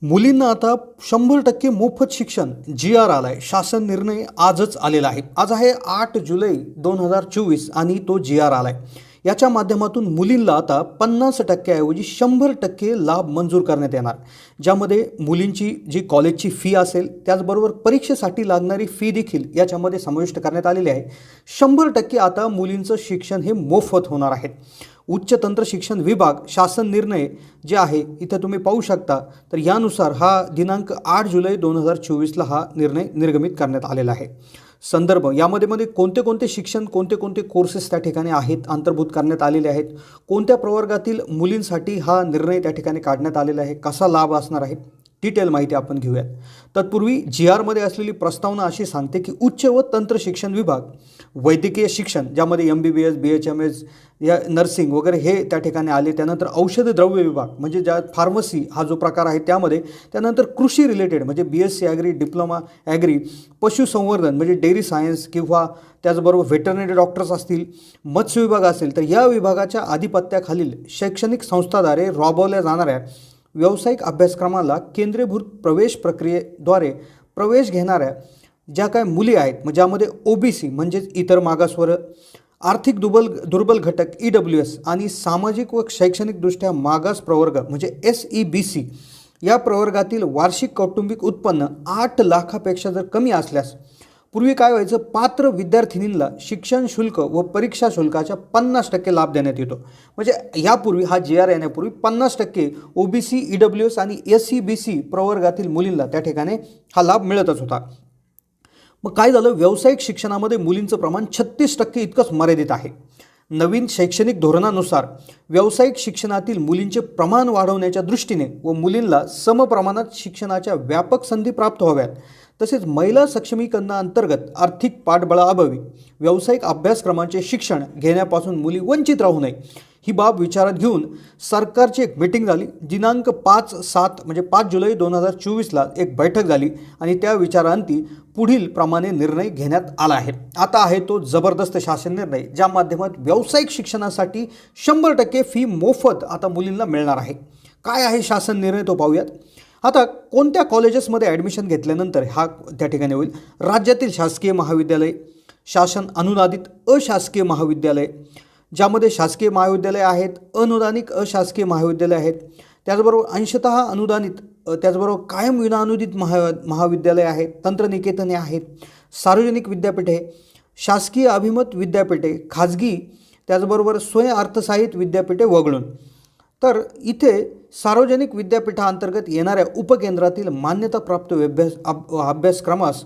मुलींना आता 100% मोफत शिक्षण जी.आर. आलाय. शासन निर्णय आजच आलेला आहे. आज आहे 8 जुलै 2024 आणि तो जी.आर. आलाय. याच्या माध्यमातून मुलींना आता 50% ऐवजी 100% लाभ मंजूर करण्यात येणार. ज्यामध्ये मुलींची जी कॉलेजची फी असेल त्याचबरोबर परीक्षेसाठी लागणारी फी देखील याच्यामध्ये समाविष्ट करण्यात आलेली आहे. 100% आता मुलींचं शिक्षण हे मोफत होणार आहे. उच्च तंत्र शिक्षण विभाग शासन निर्णय जे आहे इथं तुम्ही पाहू शकता. तर यानुसार हा दिनांक 8 जुलै 2024ला हा निर्णय निर्गमित करण्यात आलेला आहे. संदर्भ यामध्ये कोणते कोणते शिक्षण कोणते कोणते कोर्सेस त्या ठिकाणी आहेत अंतर्भूत करण्यात आलेले आहेत, कोणत्या प्रवर्गातील मुलींसाठी हा निर्णय त्या ठिकाणी काढण्यात आलेला आहे, कसा लाभ असणार आहे, डिटेल माहिती आपण घेऊयात. तत्पूर्वी जी.आरमध्ये असलेली प्रस्तावना अशी सांगते की उच्च व तंत्र शिक्षण विभाग वैद्यकीय शिक्षण ज्यामध्ये MBBS BHMS या नर्सिंग वगैरे हे त्या ठिकाणी आले. त्यानंतर औषध द्रव्य विभाग म्हणजे ज्या फार्मसी हा जो प्रकार आहे त्यामध्ये, त्यानंतर कृषी रिलेटेड म्हणजे BSc ॲग्री, डिप्लोमा ॲग्री, पशुसंवर्धन म्हणजे डेअरी सायन्स किंवा त्याचबरोबर व्हेटरनरी डॉक्टर्स असतील, मत्स्य विभाग असेल, तर या विभागाच्या आधिपत्याखालील शैक्षणिक संस्थाद्वारे राबवल्या जाणाऱ्या व्यावसायिक अभ्यासक्रमाला केंद्रीभूत प्रवेश प्रक्रियेद्वारे प्रवेश घेणाऱ्या ज्या काय मुली आहेत, म्हणजे ज्यामध्ये OBC म्हणजेच इतर मागासवर्ग, आर्थिक दुर्बल घटक EWS आणि सामाजिक व शैक्षणिकदृष्ट्या मागास प्रवर्ग म्हणजे SEBC या प्रवर्गातील वार्षिक कौटुंबिक उत्पन्न 8 लाखापेक्षा जर कमी असल्यास, पूर्वी काय व्हायचं, पात्र विद्यार्थिनींना शिक्षण शुल्क व परीक्षा शुल्काच्या 50% लाभ देण्यात येतो. म्हणजे यापूर्वी हा जी.आर. येण्यापूर्वी 50% OBC, EWS आणि SEBC प्रवर्गातील मुलींना त्या ठिकाणी हा लाभ मिळतच होता. मग काय झालं, व्यावसायिक शिक्षणामध्ये मुलींचं प्रमाण 36% इतकंच मर्यादित आहे. नवीन शैक्षणिक धोरणानुसार व्यावसायिक शिक्षणातील मुलींचे प्रमाण वाढवण्याच्या दृष्टीने व मुलींना समप्रमाणात शिक्षणाच्या व्यापक संधी प्राप्त व्हाव्यात, तसेच महिला सक्षमीकरणाअंतर्गत आर्थिक पाठबळाअभावी व्यावसायिक अभ्यासक्रमांचे शिक्षण घेण्यापासून मुली वंचित राहू नये, ही बाब विचारात घेऊन सरकारची एक मीटिंग झाली. दिनांक 5 जुलै 2024ला एक बैठक झाली आणि त्या विचारांती पुढील प्रमाणे निर्णय घेण्यात आला आहे. आता आहे तो जबरदस्त शासन निर्णय, ज्या माध्यमात व्यावसायिक शिक्षणासाठी 100% फी मोफत आता मुलींना मिळणार आहे. काय आहे शासन निर्णय तो पाहूयात. आता कोणत्या कॉलेजेसमध्ये ॲडमिशन घेतल्यानंतर हा त्या ठिकाणी होईल, राज्यातील शासकीय महाविद्यालय, शासन अनुदानित अशासकीय महाविद्यालय, ज्यामध्ये शासकीय महाविद्यालय आहेत, अनुदानित अशासकीय महाविद्यालय आहेत, त्याचबरोबर अंशतः अनुदानित, त्याचबरोबर कायम विनाअनुदानित महाविद्यालय आहेत, तंत्रनिकेतने आहेत, सार्वजनिक विद्यापीठे, शासकीय अभिमत विद्यापीठे, खाजगी, त्याचबरोबर स्वयंअर्थसहाय्यित विद्यापीठे वगळून. तर इथे सार्वजनिक विद्यापीठाअंतर्गत येणाऱ्या उपकेंद्रातील मान्यताप्राप्त अभ्यासक्रमास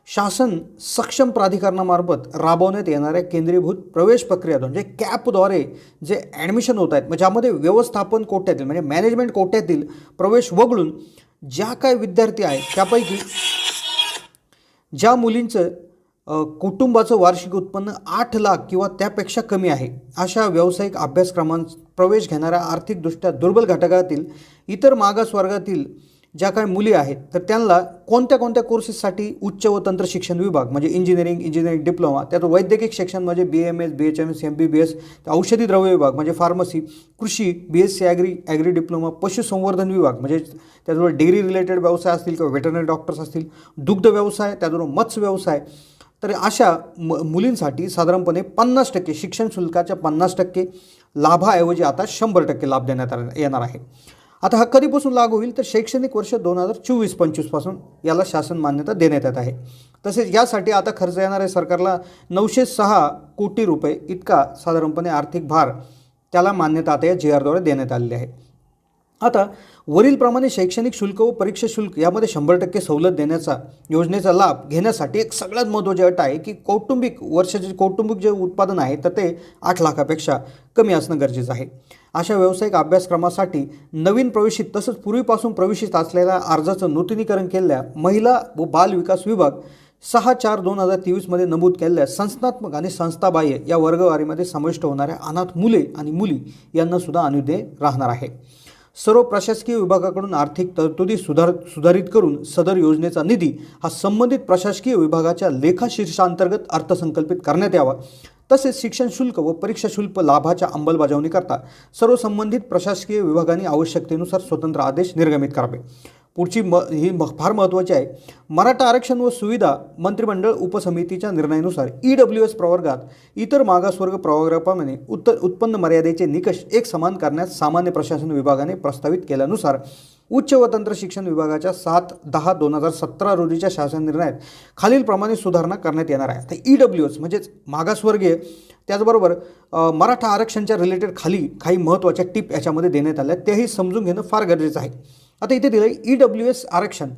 शासन सक्षम प्राधिकरणामार्फत राबवण्यात येणाऱ्या केंद्रीभूत प्रवेश प्रक्रियेतून म्हणजे कॅपद्वारे जे ॲडमिशन होत आहेत, म्हणजे ज्यामध्ये व्यवस्थापन कोट्यातील म्हणजे मॅनेजमेंट कोट्यातील प्रवेश वगळून ज्या काय विद्यार्थी आहेत त्यापैकी ज्या मुलींचं कुटुंबाचं वार्षिक उत्पन्न 8 लाख किंवा त्यापेक्षा कमी आहे, अशा व्यावसायिक अभ्यासक्रमांत प्रवेश घेणाऱ्या आर्थिकदृष्ट्या दुर्बल घटकातील इतर मागासवर्गातील ज्या काही मुली आहेत, तर त्यांना कोणत्या कोणत्या कोर्सेससाठी उच्च व तंत्र शिक्षण विभाग म्हणजे इंजिनिअरिंग डिप्लोमा, त्यात वैद्यकीय शिक्षण म्हणजे BAMS BHMS MBBS, औषधी द्रव्य विभाग म्हणजे फार्मसी, कृषी BSc ॲग्री डिप्लोमा, पशुसंवर्धन विभाग म्हणजे त्याचबरोबर डेअरी रिलेटेड व्यवसाय असतील किंवा व्हेटरनरी डॉक्टर्स असतील, दुग्ध व्यवसाय, त्याचबरोबर मत्स्य व्यवसाय, तर अशा मुलींसाठी साधारणपणे 50% शिक्षण शुल्काच्या 50% लाभाऐवजी आता 100% लाभ देण्यात येणार आहे. आता हा कधीपासून लागू होईल, तर शैक्षणिक वर्ष 2024-25 पासून याला शासन मान्यता देण्यात येत आहे. तसेच यासाठी आता खर्च येणार आहे सरकारला 906 कोटी रुपये इतका साधारणपणे आर्थिक भार त्याला मान्यता आता या जी.आरद्वारे देण्यात आलेली आहे. आता वरीलप्रमाणे शैक्षणिक शुल्क व परीक्षा शुल्क यामध्ये 100% सवलत देण्याचा योजनेचा लाभ घेण्यासाठी एक सगळ्यात महत्त्वाची अट आहे की कौटुंबिक जे उत्पादन आहे तर ते 8 लाखापेक्षा कमी असणं गरजेचं आहे. अशा व्यावसायिक अभ्यासक्रमासाठी नवीन प्रवेशित तसंच पूर्वीपासून प्रवेशित असलेल्या अर्जाचं नूतनीकरण केलेल्या महिला व बाल विकास विभाग 6/4/2023 नमूद केलेल्या संस्थात्मक आणि संस्थाबाह्य या वर्गवारीमध्ये समाविष्ट होणाऱ्या अनाथ मुले आणि मुली यांना सुद्धा अनुदेय राहणार आहे. सर्व प्रशासकीय विभागाकडून आर्थिक तरतुदी सुधारित करून सदर योजनेचा निधी हा संबंधित प्रशासकीय विभागाच्या लेखाशीर्षांतर्गत अर्थसंकल्पित करण्यात यावा. तसेच शिक्षण शुल्क व परीक्षा शुल्क लाभाच्या अंमलबजावणीकरता सर्व संबंधित प्रशासकीय विभागांनी आवश्यकतेनुसार स्वतंत्र आदेश निर्गमित करावे. फार महत्त्वाची आहे. मराठा आरक्षण व सुविधा मंत्रिमंडळ उपसमितीच्या निर्णयानुसार EWS प्रवर्गात इतर मागासवर्ग प्रवर्गाप्रमाणे उत्पन्न मर्यादेचे निकष एक समान करण्यास सामान्य प्रशासन विभागाने प्रस्तावित केल्यानुसार उच्च व तंत्र शिक्षण विभागाच्या 7/10/2017 रोजीच्या शासन निर्णयात खालीलप्रमाणे सुधारणा करण्यात येणार आहे. तर EWS म्हणजेच मागासवर्गीय, त्याचबरोबर मराठा आरक्षणच्या रिलेटेड खाली काही महत्त्वाच्या टिप याच्यामध्ये देण्यात आल्या, तेही समजून घेणं फार गरजेचं आहे. आता इथे दिलं आहे EWS आरक्षण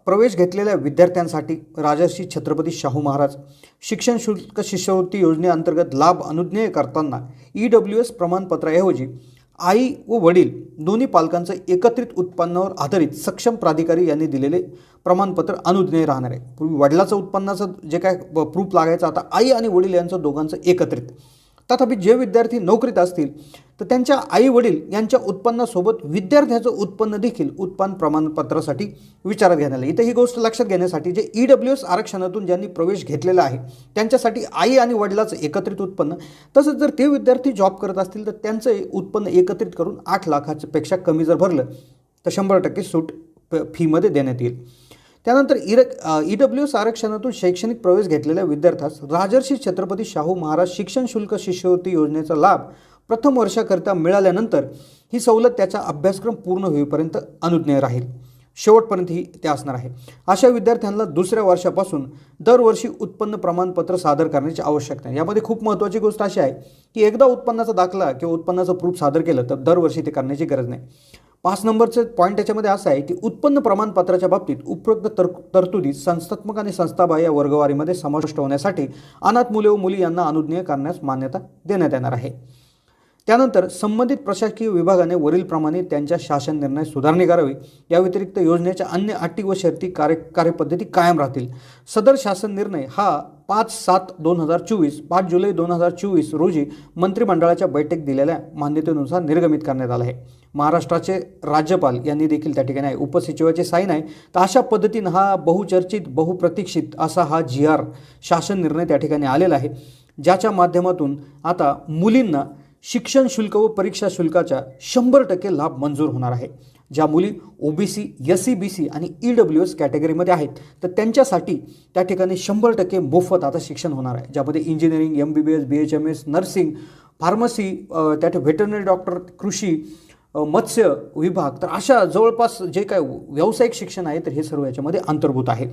प्रवेश घेतलेल्या विद्यार्थ्यांसाठी राजर्षी छत्रपती शाहू महाराज शिक्षण शुल्क शिष्यवृत्ती योजनेअंतर्गत लाभ अनुज्ञेय करताना EWS प्रमाणपत्राऐवजी आई व वडील दोन्ही पालकांचं एकत्रित उत्पन्नावर आधारित सक्षम प्राधिकारी यांनी दिलेले प्रमाणपत्र अनुज्ञेय राहणार आहे. पूर्वी वडिलाचं उत्पन्नाचं जे काय प्रूफ लागायचं, आता आई आणि वडील यांचं दोघांचं एकत्रित. तथापि जे विद्यार्थी नोकरीत असतील तर त्यांच्या आई वडील यांच्या उत्पन्नासोबत विद्यार्थ्याचं उत्पन्न देखील उत्पन्न प्रमाणपत्रासाठी विचारात घेण्यात आलं. इथे ही गोष्ट लक्षात घेण्यासाठी जे EWS आरक्षणातून ज्यांनी प्रवेश घेतलेला आहे त्यांच्यासाठी आई आणि वडिलाचं एकत्रित उत्पन्न, तसंच जर ते विद्यार्थी जॉब करत असतील तर त्यांचं उत्पन्न एकत्रित करून 8 लाखापेक्षा कमी जर भरलं तर 100% सूट फीमध्ये देण्यात येईल. त्यानंतर EWS आरक्षणातून शैक्षणिक प्रवेश घेतलेल्या विद्यार्थ्यास राजर्षी छत्रपती शाहू महाराज शिक्षण शुल्क शिष्यवृत्ती योजनेचा लाभ प्रथम वर्षाकरिता मिळाल्यानंतर ही सवलत त्याचा अभ्यासक्रम पूर्ण होईपर्यंत अनुज्ञेय राहील. शेवटपर्यंत ही ते असणार आहे. अशा विद्यार्थ्यांना दुसऱ्या वर्षापासून दरवर्षी उत्पन्न प्रमाणपत्र सादर करण्याची आवश्यकता आहे. यामध्ये खूप महत्त्वाची गोष्ट अशी आहे की एकदा उत्पन्नाचा दाखला किंवा उत्पन्नाचं प्रूफ सादर केलं तर दरवर्षी ते करण्याची गरज नाही. 5 नंबरचं पॉईंट याच्यामध्ये असं आहे की उत्पन्न प्रमाणपत्राच्या बाबतीत उपरोक्त तरतुदी संस्थात्मक आणि संस्थाबाह्य वर्गवारीमध्ये समाविष्ट होण्यासाठी अनाथ मुले व मुली यांना अनुज्ञेय करण्यास मान्यता देण्यात येणार आहे. त्यानंतर संबंधित प्रशासकीय विभागाने वरीलप्रमाणे त्यांच्या शासन निर्णय सुधारणी करावी. या व्यतिरिक्त योजनेच्या अन्य अटी व शर्ती कार्यपद्धती कायम राहतील. सदर शासन निर्णय हा 5 जुलै 2024 रोजी मंत्रिमंडळाच्या बैठक दिलेल्या मान्यतेनुसार निर्गमित करण्यात आला आहे. महाराष्ट्राचे राज्यपाल यांनी देखील त्या ठिकाणी उपसचिवाचे साईन आहे. तर अशा पद्धतीनं हा बहुचर्चित बहुप्रतीक्षित असा हा GR शासन निर्णय त्या ठिकाणी आलेला आहे, ज्याच्या माध्यमातून आता मुलींना शिक्षण शुल्क व परीक्षा शुल्काचा 100% लाभ मंजूर होणार आहे. ज्या मुली OBC, SC, BC आणि EWS कॅटेगरीमध्ये आहेत तर त्यांच्यासाठी त्या ठिकाणी 100% मोफत आता शिक्षण होणार आहे, ज्यामध्ये engineering, MBBS, BHMS, nursing, pharmacy, त्या व्हेटरनरी डॉक्टर, कृषी, मत्स्य विभाग, तर अशा जवळपास जे काय व्यावसायिक शिक्षण आहे तर हे सर्व याच्यामध्ये अंतर्भूत आहे.